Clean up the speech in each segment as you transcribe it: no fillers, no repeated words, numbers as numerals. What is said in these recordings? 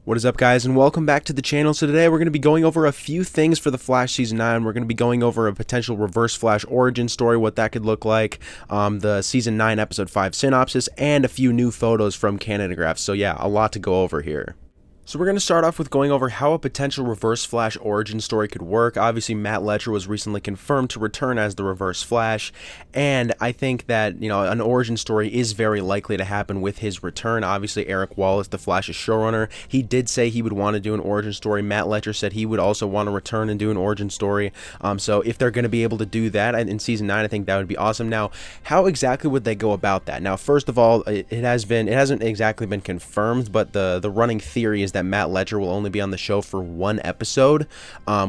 What is up, guys, and welcome back to the channel. So today we're going to be going over a few things for The Flash Season 9. We're going to be going over a potential Reverse Flash origin story, what that could look like, the Season 9 Episode 5 synopsis, and a few new photos from Canadagraphs. So yeah, a lot to go over here. So we're going to start off with going over how a potential Reverse Flash origin story could work. Obviously, Matt Letscher was recently confirmed to return as the Reverse Flash, and I think that, an origin story is very likely to happen with his return. Obviously, Eric Wallace, the Flash's showrunner, he did say he would want to do an origin story. Matt Letscher said he would also want to return and do an origin story. So if they're going to be able to do that in Season 9, I think that would be awesome. Now, how exactly would they go about that? Now, first of all, it hasn't exactly been confirmed, but the running theory is that Matt Letscher will only be on the show for one episode,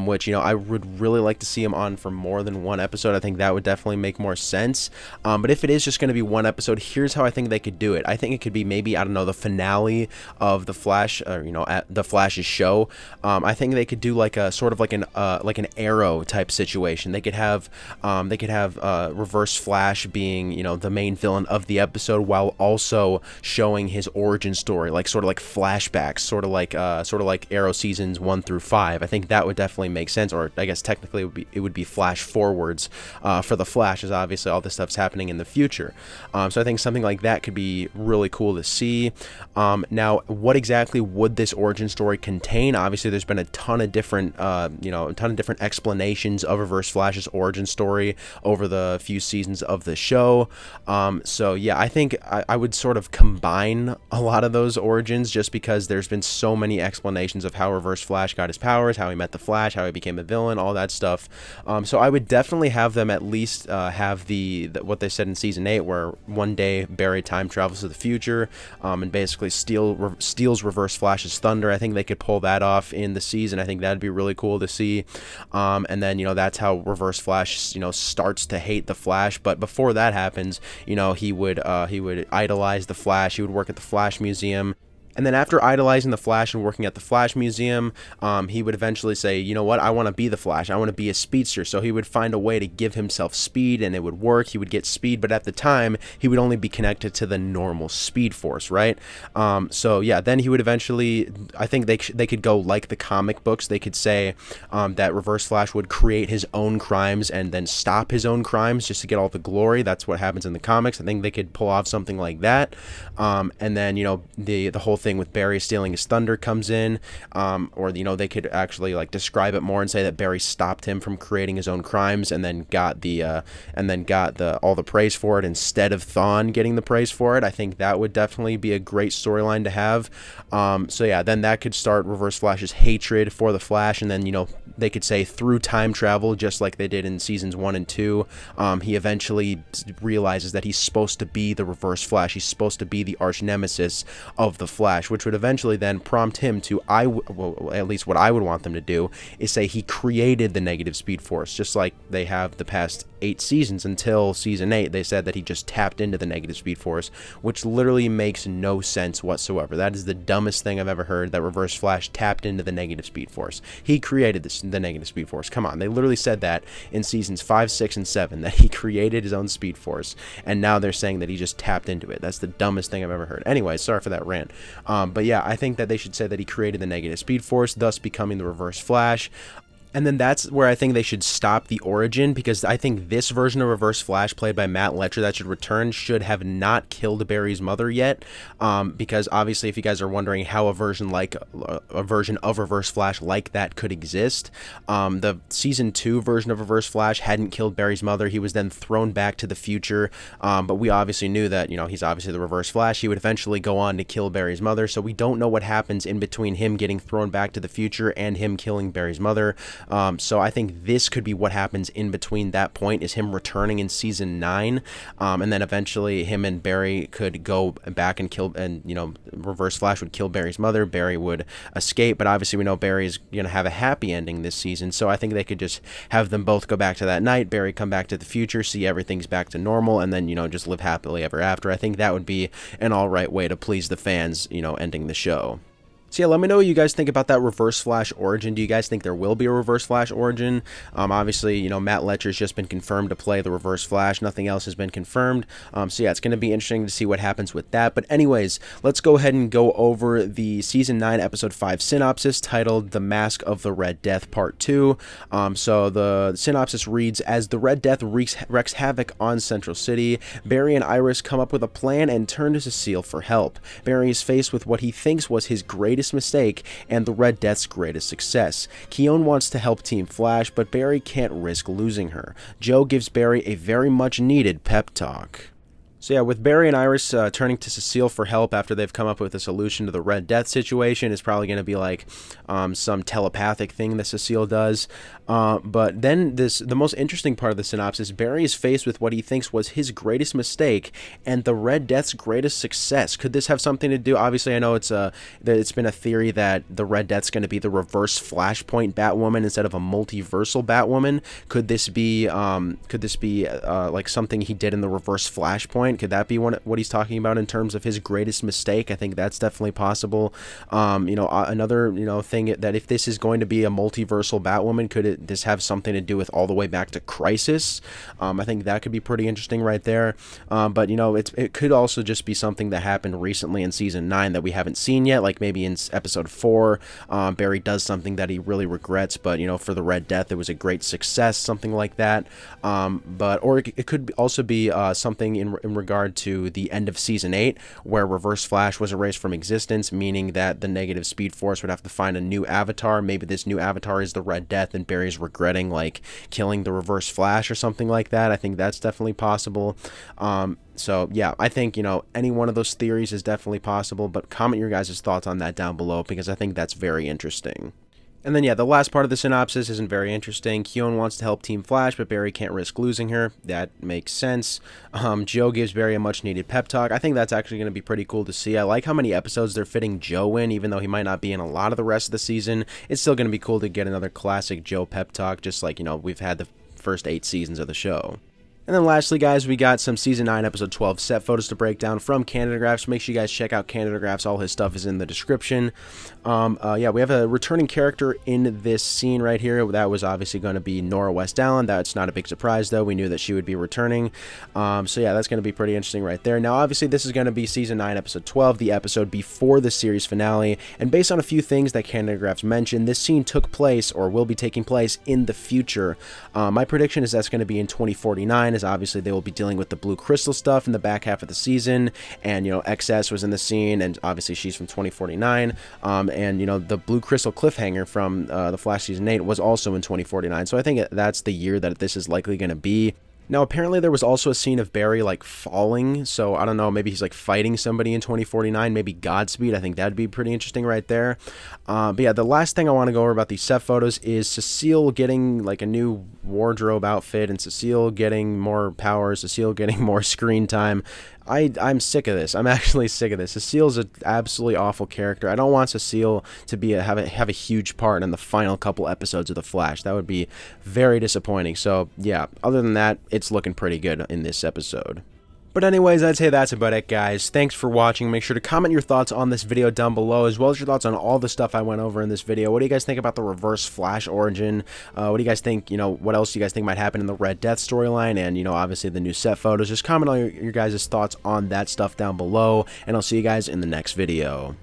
which, I would really like to see him on for more than one episode. I think that would definitely make more sense. But if it is just going to be one episode, here's how I think they could do it. I think it could be maybe, I don't know, the finale of the Flash, at the Flash's show. I think they could do like a sort of like an Arrow type situation. They could have Reverse Flash being, the main villain of the episode, while also showing his origin story, like sort of like flashbacks, sort of like Arrow seasons 1 through 5. I think that would definitely make sense, or I guess technically it would be flash forwards for the Flash, as obviously all this stuff's happening in the future. So I think something like that could be really cool to see. Now, what exactly would this origin story contain? Obviously, there's been a ton of different explanations of Reverse Flash's origin story over the few seasons of the show. So yeah, I think I would sort of combine a lot of those origins, just because there's been so many explanations of how Reverse Flash got his powers, how he met the Flash, how he became a villain, all that stuff. So I would definitely have them at least have the what they said in Season 8, where one day Barry time travels to the future and basically steals Reverse Flash's thunder. I think they could pull that off in the season. I think that'd be really cool to see. And then, that's how Reverse Flash, starts to hate the Flash. But before that happens, he would idolize the Flash. He would work at the Flash Museum. And then after idolizing the Flash and working at the Flash Museum, he would eventually say, you know what, I want to be the Flash. I want to be a speedster. So he would find a way to give himself speed, and it would work. He would get speed, but at the time, he would only be connected to the normal Speed Force, right? So yeah, then he would eventually, I think they could go like the comic books. They could say that Reverse Flash would create his own crimes and then stop his own crimes just to get all the glory. That's what happens in the comics. I think they could pull off something like that. And then, the whole thing with Barry stealing his thunder comes in, or they could actually like describe it more and say that Barry stopped him from creating his own crimes, and then got all the praise for it instead of Thawne getting the praise for it. I think that would definitely be a great storyline to have. So yeah, then that could start Reverse Flash's hatred for the Flash, and then they could say through time travel, just like they did in seasons 1 and 2, he eventually realizes that he's supposed to be the Reverse Flash. He's supposed to be the arch nemesis of the Flash, which would eventually then prompt him to, at least what I would want them to do, is say he created the negative Speed Force, just like they have the past 8 seasons. Until Season 8, they said that he just tapped into the negative Speed Force, which literally makes no sense whatsoever. That is the dumbest thing I've ever heard, that Reverse Flash tapped into the negative Speed Force. He created the negative Speed Force. Come on, they literally said that in seasons 5, 6, and 7, that he created his own Speed Force, and now they're saying that he just tapped into it. That's the dumbest thing I've ever heard. Anyway, sorry for that rant. But yeah, I think that they should say that he created the negative Speed Force, thus becoming the Reverse Flash. And then that's where I think they should stop the origin, because I think this version of Reverse Flash, played by Matt Letscher, that should return, should have not killed Barry's mother yet. Because obviously, if you guys are wondering how a version of Reverse Flash like that could exist, the Season 2 version of Reverse Flash hadn't killed Barry's mother. He was then thrown back to the future. But we obviously knew that, he's obviously the Reverse Flash. He would eventually go on to kill Barry's mother. So we don't know what happens in between him getting thrown back to the future and him killing Barry's mother. So I think this could be what happens in between that point, is him returning in Season 9, and then eventually him and Barry could go back and kill, and Reverse Flash would kill Barry's mother. Barry would escape, but obviously we know Barry's gonna have a happy ending this season, so I think they could just have them both go back to that night, Barry come back to the future, see everything's back to normal, and then just live happily ever after. I think that would be an alright way to please the fans, ending the show. So yeah, let me know what you guys think about that Reverse Flash origin. Do you guys think there will be a Reverse Flash origin? Obviously, you know, Matt Letcher's just been confirmed to play the Reverse Flash. Nothing else has been confirmed. So yeah, it's going to be interesting to see what happens with that. But anyways, let's go ahead and go over the Season 9, Episode 5 synopsis titled The Mask of the Red Death Part 2. So the synopsis reads, as the Red Death wreaks havoc on Central City, Barry and Iris come up with a plan and turn to Cecile for help. Barry is faced with what he thinks was his greatest mistake and the Red Death's greatest success. Keone wants to help Team Flash, but Barry can't risk losing her. Joe gives Barry a very much needed pep talk. So yeah, with Barry and Iris turning to Cecile for help after they've come up with a solution to the Red Death situation, is probably going to be like some telepathic thing that Cecile does. But then the most interesting part of the synopsis, Barry is faced with what he thinks was his greatest mistake and the Red Death's greatest success. Could this have something to do? Obviously, I know it's been a theory that the Red Death's going to be the reverse Flashpoint Batwoman instead of a multiversal Batwoman. Could this be like something he did in the reverse Flashpoint? Could that be what he's talking about in terms of his greatest mistake? I think that's definitely possible. Another thing that if this is going to be a multiversal Batwoman, could this have something to do with all the way back to Crisis? I think that could be pretty interesting right there. But it could also just be something that happened recently in Season 9 that we haven't seen yet. Like maybe in Episode 4, Barry does something that he really regrets, but for the Red Death, it was a great success, something like that. Or it could also be something in regard to the end of Season 8, where Reverse Flash was erased from existence, meaning that the negative Speed Force would have to find a new avatar. Maybe this new avatar is the Red Death, and Barry's regretting like killing the Reverse Flash or something like that. I think that's definitely possible. So yeah, I think any one of those theories is definitely possible, but comment your guys' thoughts on that down below, because I think that's very interesting. And then, yeah, the last part of the synopsis isn't very interesting. Keone wants to help Team Flash, but Barry can't risk losing her. That makes sense. Joe gives Barry a much-needed pep talk. I think that's actually going to be pretty cool to see. I like how many episodes they're fitting Joe in, even though he might not be in a lot of the rest of the season. It's still going to be cool to get another classic Joe pep talk, just like, we've had the first 8 seasons of the show. And then lastly, guys, we got some Season 9, Episode 12 set photos to break down from Canada Graphs. Make sure you guys check out Canada Graphs. All his stuff is in the description. Yeah, we have a returning character in this scene right here. That was obviously going to be Nora West Allen. That's not a big surprise, though. We knew that she would be returning. So yeah, that's going to be pretty interesting right there. Now, obviously, this is going to be Season 9, Episode 12, the episode before the series finale. And based on a few things that Canada Graphs mentioned, this scene took place or will be taking place in the future. My prediction is that's going to be in 2049, as obviously they will be dealing with the Blue Crystal stuff in the back half of the season, and XS was in the scene, and obviously she's from 2049, and the Blue Crystal cliffhanger from the Flash Season 8 was also in 2049, so I think that's the year that this is likely going to be. Now, apparently there was also a scene of Barry, like, falling, so I don't know, maybe he's, like, fighting somebody in 2049, maybe Godspeed. I think that'd be pretty interesting right there. But yeah, the last thing I want to go over about these set photos is Cecile getting, like, a new wardrobe outfit, and Cecile getting more powers, Cecile getting more screen time. I'm sick of this. I'm actually sick of this. Cecile's an absolutely awful character. I don't want Cecile to be have a huge part in the final couple episodes of The Flash. That would be very disappointing. So yeah, other than that, it's looking pretty good in this episode. But anyways, I'd say that's about it, guys. Thanks for watching. Make sure to comment your thoughts on this video down below, as well as your thoughts on all the stuff I went over in this video. What do you guys think about the Reverse Flash origin? What do you guys think, what else do you guys think might happen in the Red Death storyline? And, obviously the new set photos. Just comment on your guys' thoughts on that stuff down below, and I'll see you guys in the next video.